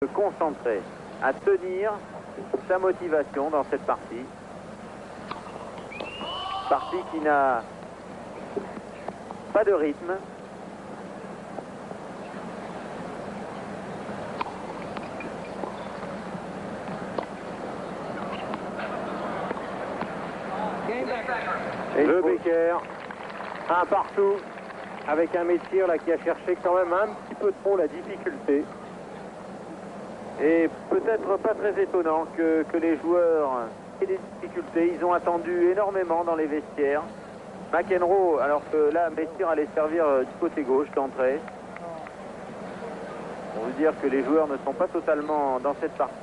se concentrer, à tenir sa motivation dans cette partie. Partie qui n'a pas de rythme. Et le Becker, un partout, avec un Messire là qui a cherché quand même un petit peu trop la difficulté. Et peut-être pas très étonnant que les joueurs aient des difficultés. Ils ont attendu énormément dans les vestiaires. McEnroe, alors que là, Messire allait servir du côté gauche d'entrée. On veut dire que les joueurs ne sont pas totalement dans cette partie.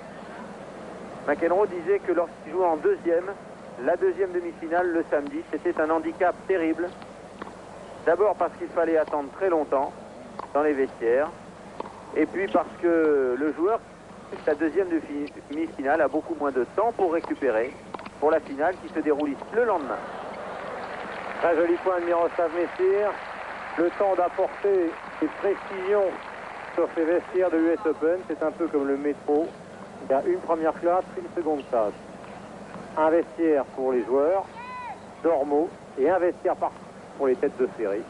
McEnroe disait que lorsqu'il jouait en deuxième, la deuxième demi-finale le samedi, c'était un handicap terrible. D'abord parce qu'il fallait attendre très longtemps dans les vestiaires. Et puis parce que le joueur, la deuxième demi-finale, a beaucoup moins de temps pour récupérer pour la finale qui se déroule ici le lendemain. Très joli point de Miroslav Messire. Le temps d'apporter des précisions sur ces vestiaires de l'US Open, c'est un peu comme le métro. Il y a une première classe, une seconde classe. Un vestiaire pour les joueurs normaux et un vestiaire pour les têtes de série.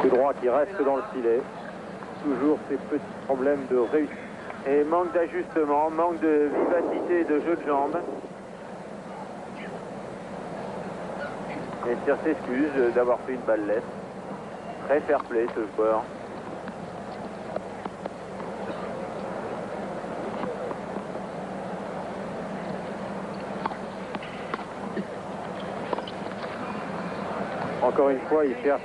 Coup droit qui reste dans le filet. Toujours ces petits problèmes de réussite. Et manque d'ajustement, manque de vivacité de jeu de jambes. Messire s'excuse d'avoir fait une balle laisse. Très fair play ce joueur. Encore une fois, il cherche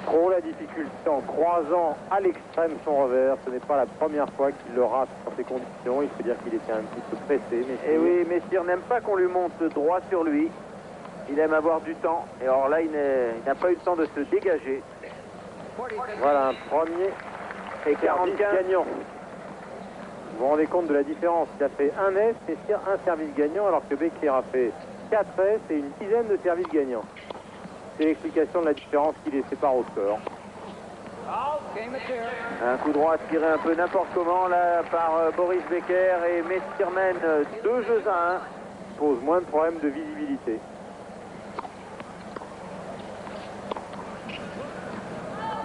trop la difficulté en croisant à l'extrême son revers. Ce n'est pas la première fois qu'il le rate dans ces conditions. Il faut dire qu'il était un petit peu pressé. Et oui, Messire n'aime pas qu'on lui monte droit sur lui. Il aime avoir du temps. Et alors là, il n'a pas eu le temps de se dégager. Voilà un premier Et service 45 gagnant. Vous vous rendez compte de la différence? Il a fait un S, Messire un service gagnant, alors que Becker a fait 4 S et une dizaine de services gagnants. C'est l'explication de la différence qui les sépare au score. Un coup droit tiré un peu n'importe comment là par Boris Becker, et Messire mène 2 jeux à 1. Pose moins de problèmes de visibilité.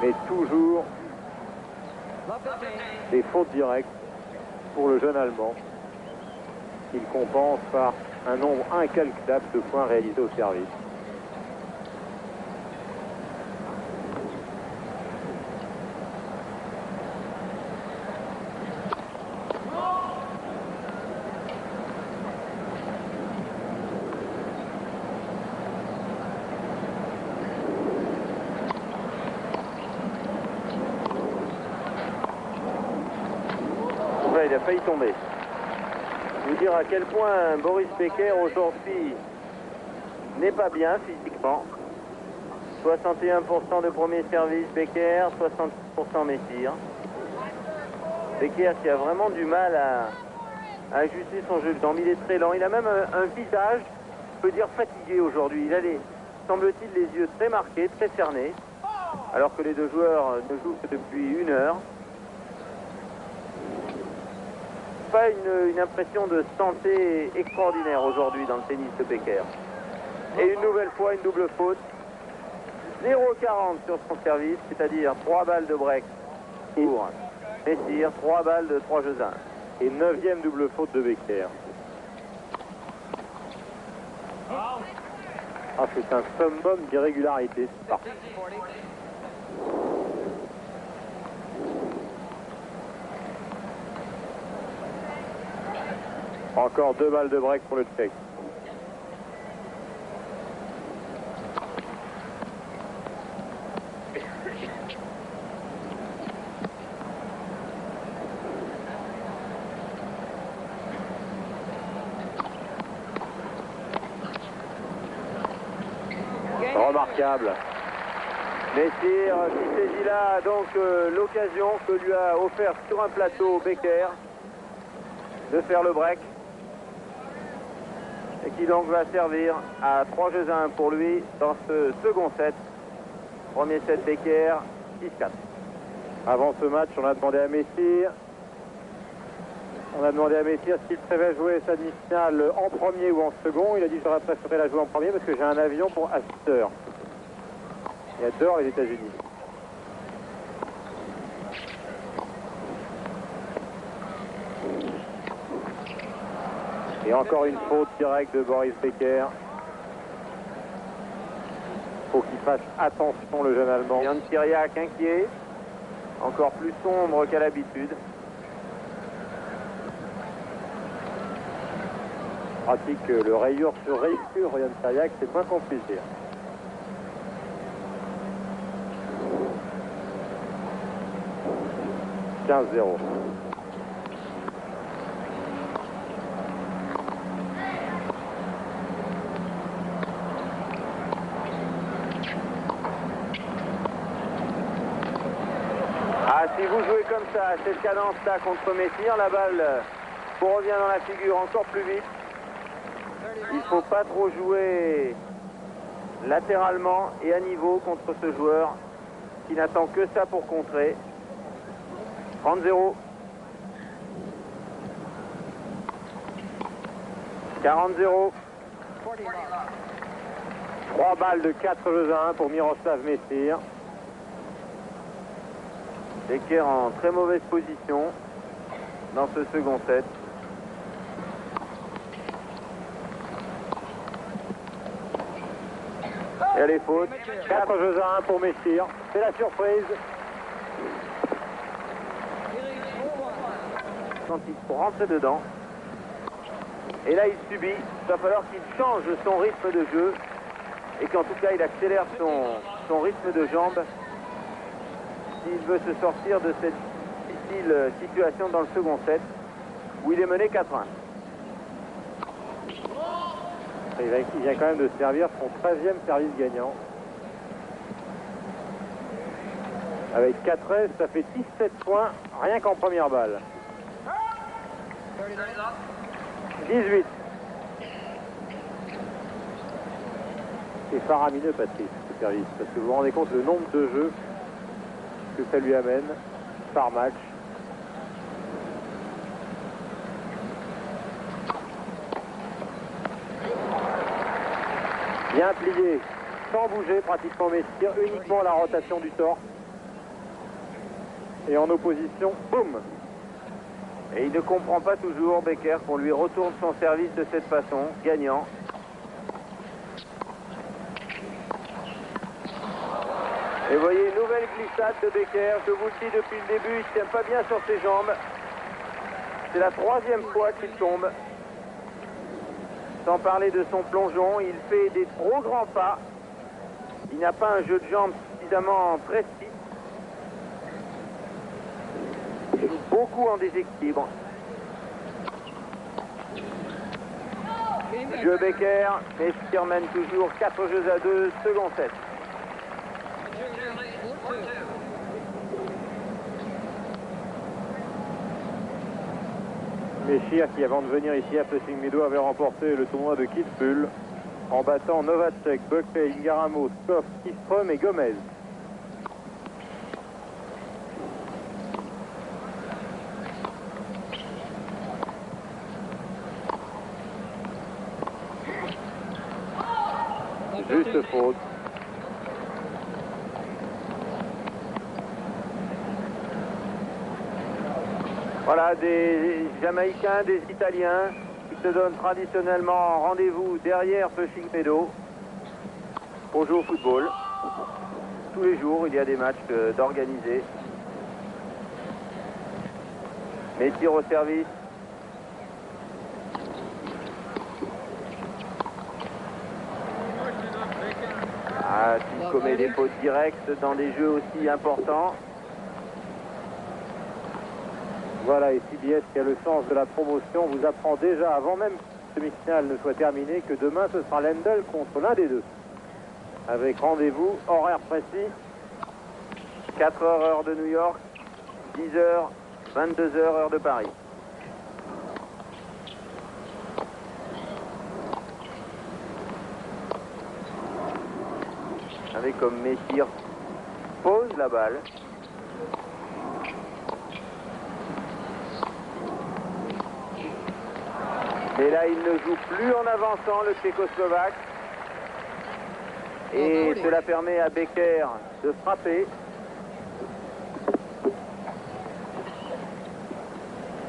Mais toujours des fautes directes pour le jeune Allemand, qu'il compense par un nombre incalculable de points réalisés au service. Il a failli tomber. Vous dire à quel point Boris Becker aujourd'hui n'est pas bien physiquement. 61% de premier service Becker, 60% Messire. Becker qui a vraiment du mal à ajuster son jeu de jambes. Il est très lent. Il a même un visage, on peut dire, fatigué aujourd'hui. Il a, semble-t-il, les yeux très marqués, très cernés, alors que les deux joueurs ne jouent que depuis 1 heure. Pas une impression de santé extraordinaire aujourd'hui dans le tennis de Becker. Et une nouvelle fois, une double faute. 0,40 sur son service, c'est-à-dire 3 balles de break pour Messire, 3 balles de 3 jeux 1. Et 9e double faute de Becker. Ah, c'est un summum d'irrégularité. Encore 2 balles de break pour le Tchèque. Remarquable. Messire qui saisit là donc l'occasion que lui a offert sur un plateau Becker de faire le break. Et qui donc va servir à 3 jeux à 1 pour lui dans ce second set. Premier set Becker, 6-4. Avant ce match, on a demandé à Messire s'il préfère jouer sa demi-finale en premier ou en second. Il a dit j'aurais préféré la jouer en premier parce que j'ai un avion pour à 6 heures. Il adore les États-Unis. Et encore une faute directe de Boris Becker. Faut qu'il fasse attention, le jeune Allemand. Jan Kyriak inquiet, encore plus sombre qu'à l'habitude. Pratique le rayure sur rayure, Jan Kyriak, c'est moins qu'on puisse dire. « 15-0. Si vous jouez comme ça, à cette cadence-là contre Messire, la balle vous revient dans la figure encore plus vite. Il ne faut pas trop jouer latéralement et à niveau contre ce joueur qui n'attend que ça pour contrer. 30-0. 40-0. 3 balles de 4 jeux à 1 pour Miroslav Messire. Becker en très mauvaise position dans ce second set. Et elle est faute. 4 jeux à 1 pour Messire. C'est la surprise. Quand il faut rentrer dedans. Et là, il subit. Il va falloir qu'il change son rythme de jeu. Et qu'en tout cas, il accélère son rythme de jambes. S'il veut se sortir de cette difficile situation dans le second set, où il est mené 4-1. Il vient quand même de servir son 13e service gagnant. Avec 4-13, ça fait 17 points, rien qu'en première balle. 18. C'est faramineux, Patrice, ce service, parce que vous vous rendez compte le nombre de jeux que ça lui amène par match. Bien plié, sans bouger pratiquement Messire, uniquement la rotation du torse. Et en opposition, boum. Et il ne comprend pas toujours, Becker, qu'on lui retourne son service de cette façon, gagnant. Et vous voyez, nouvelle glissade de Becker. Je vous le dis depuis le début, il ne tient pas bien sur ses jambes. C'est la 3e fois qu'il tombe. Sans parler de son plongeon, il fait des trop grands pas. Il n'a pas un jeu de jambes suffisamment précis. Il joue beaucoup en déséquilibre. Jeu Becker, mais qui emmène toujours 4 jeux à 2, second set. Messire qui, avant de venir ici à Flushing Meadow, avait remporté le tournoi de Kitzbühel en battant Novacek, Buckley, Ingaramo, Skoff, Kistrom et Gomez. Juste faute. Voilà, des Jamaïcains, des Italiens qui se donnent traditionnellement rendez-vous derrière Flushing Meadow pour jouer au football. Tous les jours, il y a des matchs d'organiser. Mais tir au service. Ah, s'il commet des fautes directes dans des jeux aussi importants. Voilà, et CBS qui a le sens de la promotion vous apprend déjà, avant même que la demi-finale ne soit terminée, que demain ce sera Lendl contre l'un des deux. Avec rendez-vous, horaire précis, 4 heures heure de New York, 10 heures, 22 heures heure de Paris. Avec comme Messire pose la balle. Et là, il ne joue plus en avançant, le Tchécoslovaque. Et cela permet à Becker de frapper.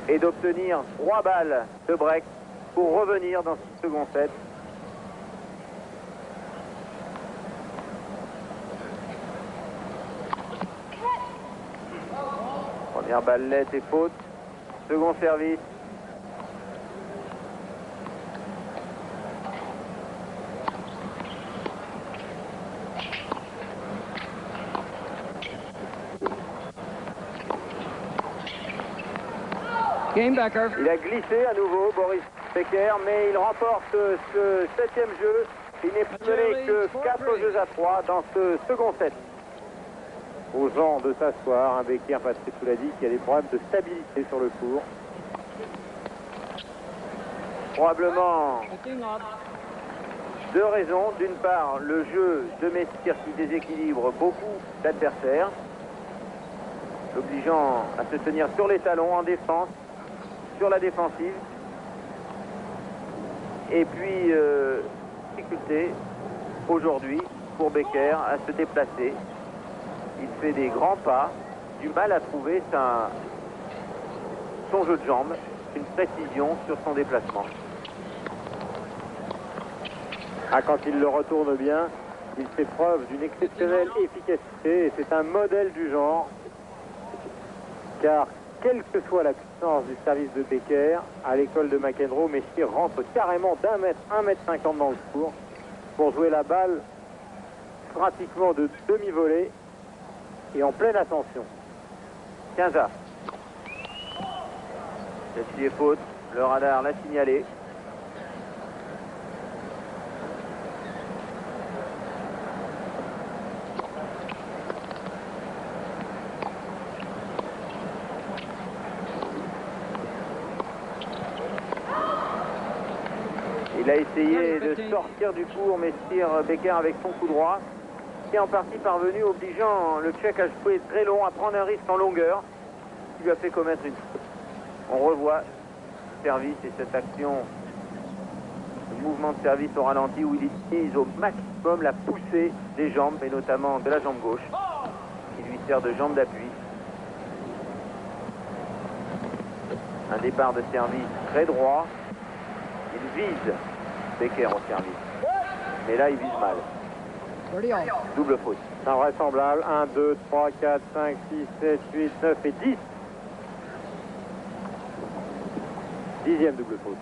Et d'obtenir 3 balles de break pour revenir dans ce second set. Première ballette et faute. Second service. Game Becker. Il a glissé à nouveau, Boris Becker, mais il remporte ce 7e jeu. Il n'est plus mené que 4 jeux à 3 dans ce second set. Aux gens de s'asseoir, un Becker, parce que tu l'as dit, qu'il y a des problèmes de stabilité sur le court. Probablement Looking up. 2 raisons. D'une part, le jeu de Messire qui déséquilibre beaucoup d'adversaires, l'obligeant à se tenir sur les talons en défense, sur la défensive. Et puis, difficulté aujourd'hui pour Becker à se déplacer. Il fait des grands pas, du mal à trouver son jeu de jambes, une précision sur son déplacement. Ah, quand il le retourne bien, il fait preuve d'une exceptionnelle efficacité et c'est un modèle du genre. Car quelle que soit la puissance du service de Becker, à l'école de McEnroe, Messire rentre carrément d'1 mètre, 1,50 m dans le court pour jouer la balle pratiquement de demi-volée et en pleine ascension. 15A. Celle-ci est faute, le radar l'a signalé. Il a essayé de sortir du court, Messire Becker avec son coup droit, qui est en partie parvenu, obligeant le Tchèque à jouer très long, à prendre un risque en longueur, qui lui a fait commettre une faute. On revoit le service et cette action, le mouvement de service au ralenti, où il utilise au maximum la poussée des jambes, et notamment de la jambe gauche, qui lui sert de jambe d'appui. Un départ de service très droit. Il vise Becker au service. Mais là, il vise mal. 30 all. Double faute. C'est invraisemblable. 1, 2, 3, 4, 5, 6, 7, 8, 9 et 10. 10e double faute.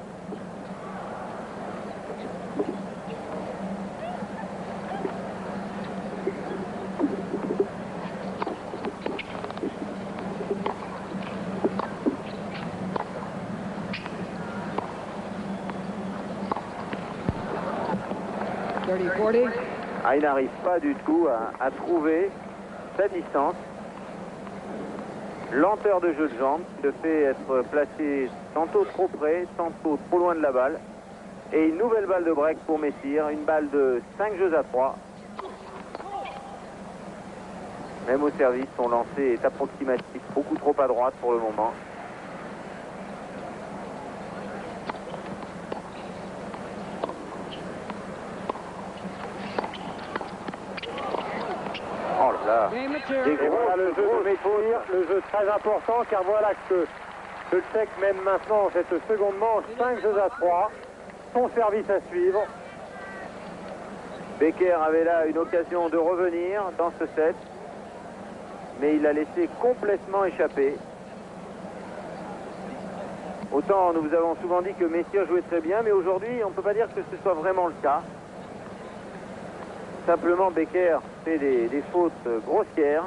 Ah, il n'arrive pas du tout à trouver sa distance. Lenteur de jeu de jambes qui le fait être placé tantôt trop près, tantôt trop loin de la balle. Et une nouvelle balle de break pour Messire, une balle de 5 jeux à 3. Même au service, son lancer est approximatif, beaucoup trop à droite pour le moment. Oh là là. Et voilà le jeu de Messire, le jeu très important, car voilà que le Tchèque mène maintenant cette seconde manche 5 jeux à 3. Son service à suivre. Becker avait là une occasion de revenir dans ce set, mais il l'a laissé complètement échapper. Autant nous vous avons souvent dit que Messire jouait très bien, mais aujourd'hui on ne peut pas dire que ce soit vraiment le cas. Simplement Becker fait des fautes grossières.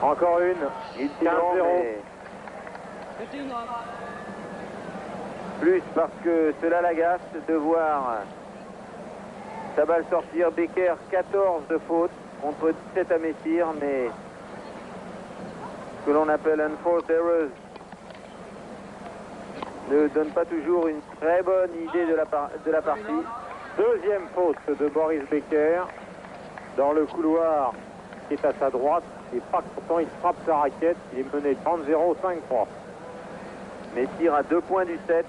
Encore une. Il 15-0. Plus parce que cela l'agace de voir sa balle sortir. Becker, 14 de faute contre 17 à Messire, mais ce que l'on appelle unforced errors ne donne pas toujours une très bonne idée de la partie. Deuxième faute de Boris Becker dans le couloir qui est à sa droite. Et pas content, il frappe sa raquette. Il est mené 30-0, 5-3. Messire à 2 points du 7.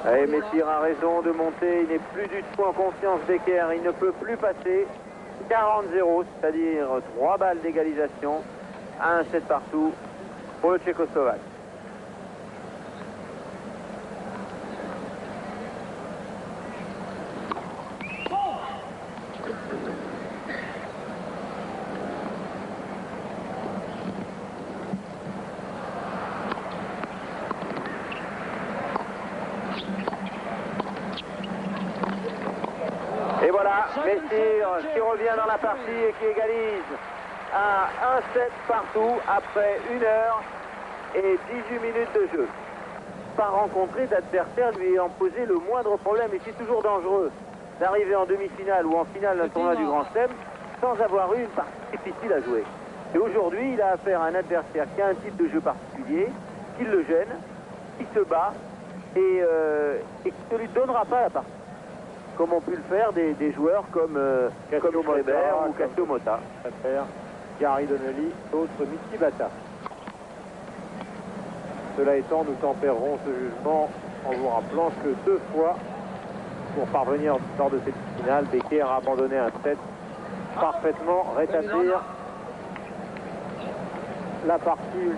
Allez, Messire a raison de monter. Il n'est plus du tout en confiance, Becker. Il ne peut plus passer. 40-0, c'est-à-dire 3 balles d'égalisation. 1-7 partout pour le Tchécoslovaque. Et voilà, Messire qui revient dans la partie et qui égalise à 1-7 partout après 1 heure et 18 minutes de jeu. Pas rencontré d'adversaire lui ayant posé le moindre problème, et c'est toujours dangereux d'arriver en demi-finale ou en finale d'un tournoi du Grand Chelem sans avoir eu une partie difficile à jouer. Et aujourd'hui, il a affaire à un adversaire qui a un type de jeu particulier, qui le gêne, qui se bat et qui ne lui donnera pas la partie. Comme ont pu le faire des joueurs comme Schreiber ou Cassio Mota. Gary Donnelly, d'autres Mitsibata. Cela étant, nous tempérerons ce jugement en vous rappelant que 2 fois, pour parvenir lors de cette finale, Becker a abandonné un set, parfaitement rétablir la partie.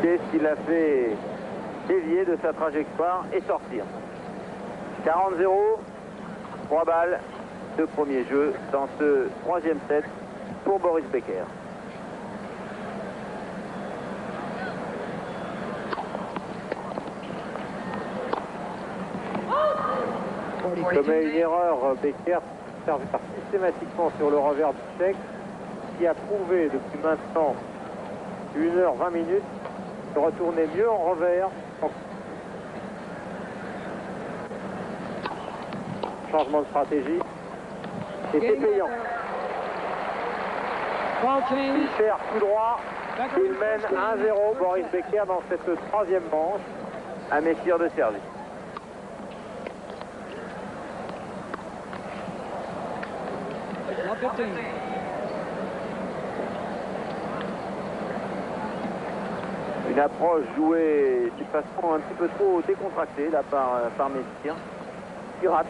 Qu'est-ce qu'il a fait dévier de sa trajectoire et sortir. 40-0, 3 balles de premier jeu dans ce 3e set pour Boris Becker. Commet une erreur, Becker servait systématiquement sur le revers du Tchèque, qui a prouvé depuis maintenant 1 heure 20 minutes de retourner mieux en revers. Changement de stratégie. C'était payant. Il sert tout droit. Il mène 1-0 Boris Becker dans cette 3e manche. À Messire de service. Une approche jouée de façon un petit peu trop décontractée là par Messire, qui rate.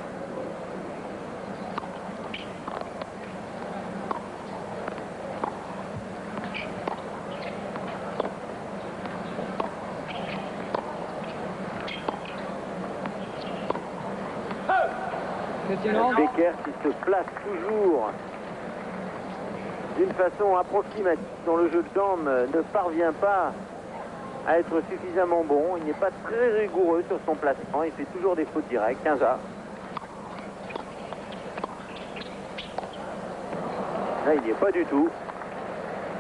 Becker qui se place toujours d'une façon approximative dont le jeu de dames ne parvient pas à être suffisamment bon. Il n'est pas très rigoureux sur son placement. Il fait toujours des fautes directes. 15 à. Là, il n'y est pas du tout.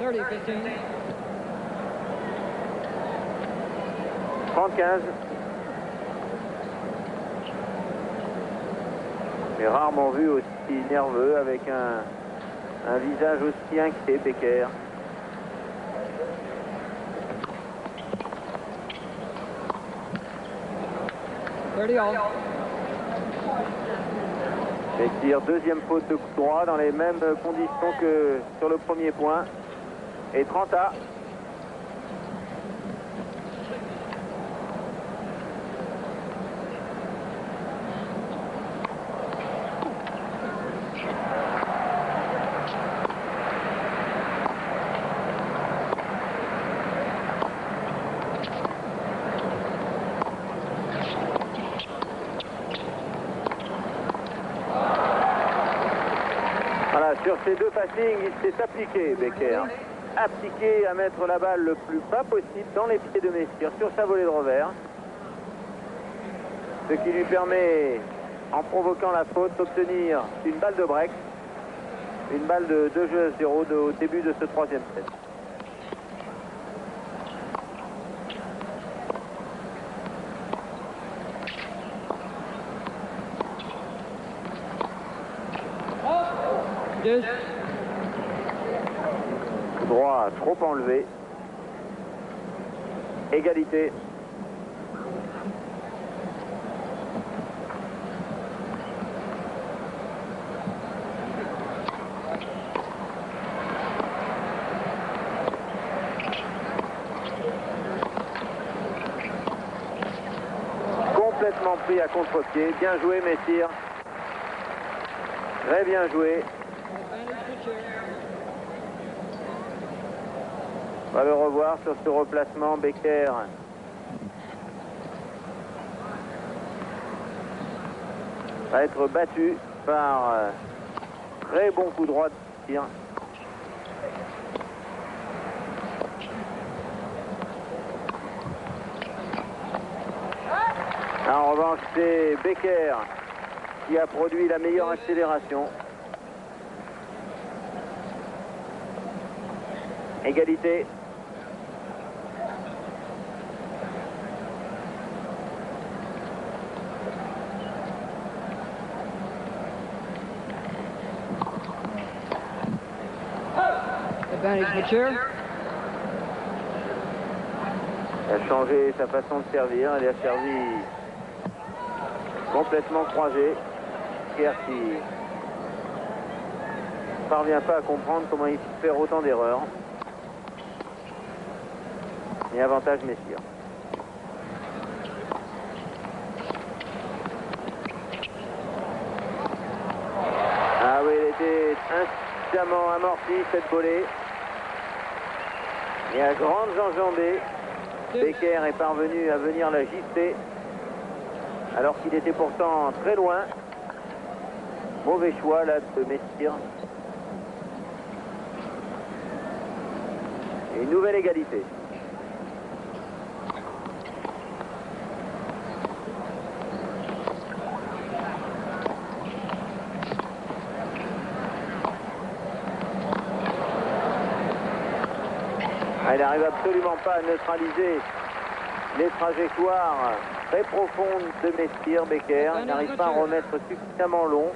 30-15. Mais rarement vu aussi nerveux, avec un visage aussi inquiet, Becker. Messire, 2e faute de coup droit dans les mêmes conditions que sur le premier point. Et 30 à. Sur ces deux passings, il s'est appliqué, Becker. Appliqué à mettre la balle le plus bas possible dans les pieds de Messire sur sa volée de revers. Ce qui lui permet, en provoquant la faute, d'obtenir une balle de break. Une balle de 2-0 au début de ce troisième set. Droit trop enlevé. Égalité. Complètement pris à contre-pied. Bien joué, Messire. Très bien joué. On va le revoir sur ce replacement. Becker va être battu par très bon coup droit de tir. En revanche, c'est Becker qui a produit la meilleure accélération. Égalité. Advantage mature. Elle a changé sa façon de servir. Elle a servi complètement croisé. Becker qui ne parvient pas à comprendre comment il peut faire autant d'erreurs. Et avantage Messire. Ah oui, elle était insuffisamment amortie cette volée. Et à grandes enjambées, Becker est parvenu à venir la gifler alors qu'il était pourtant très loin. Mauvais choix là de Messire. Et une nouvelle égalité. Il n'arrive absolument pas à neutraliser les trajectoires très profondes de Messire. Becker n'arrive pas à remettre suffisamment long,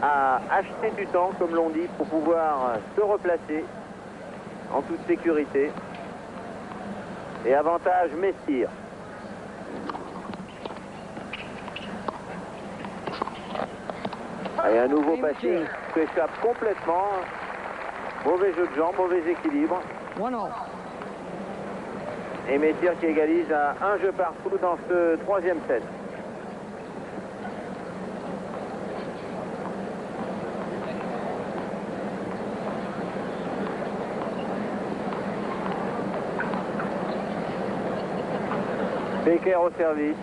à acheter du temps, comme l'on dit, pour pouvoir se replacer en toute sécurité. Et avantage Messire. Et un nouveau passing qui échappe complètement. Mauvais jeu de jambes, mauvais équilibre. Et Messire qui égalise à un jeu partout dans ce troisième set. Becker au service.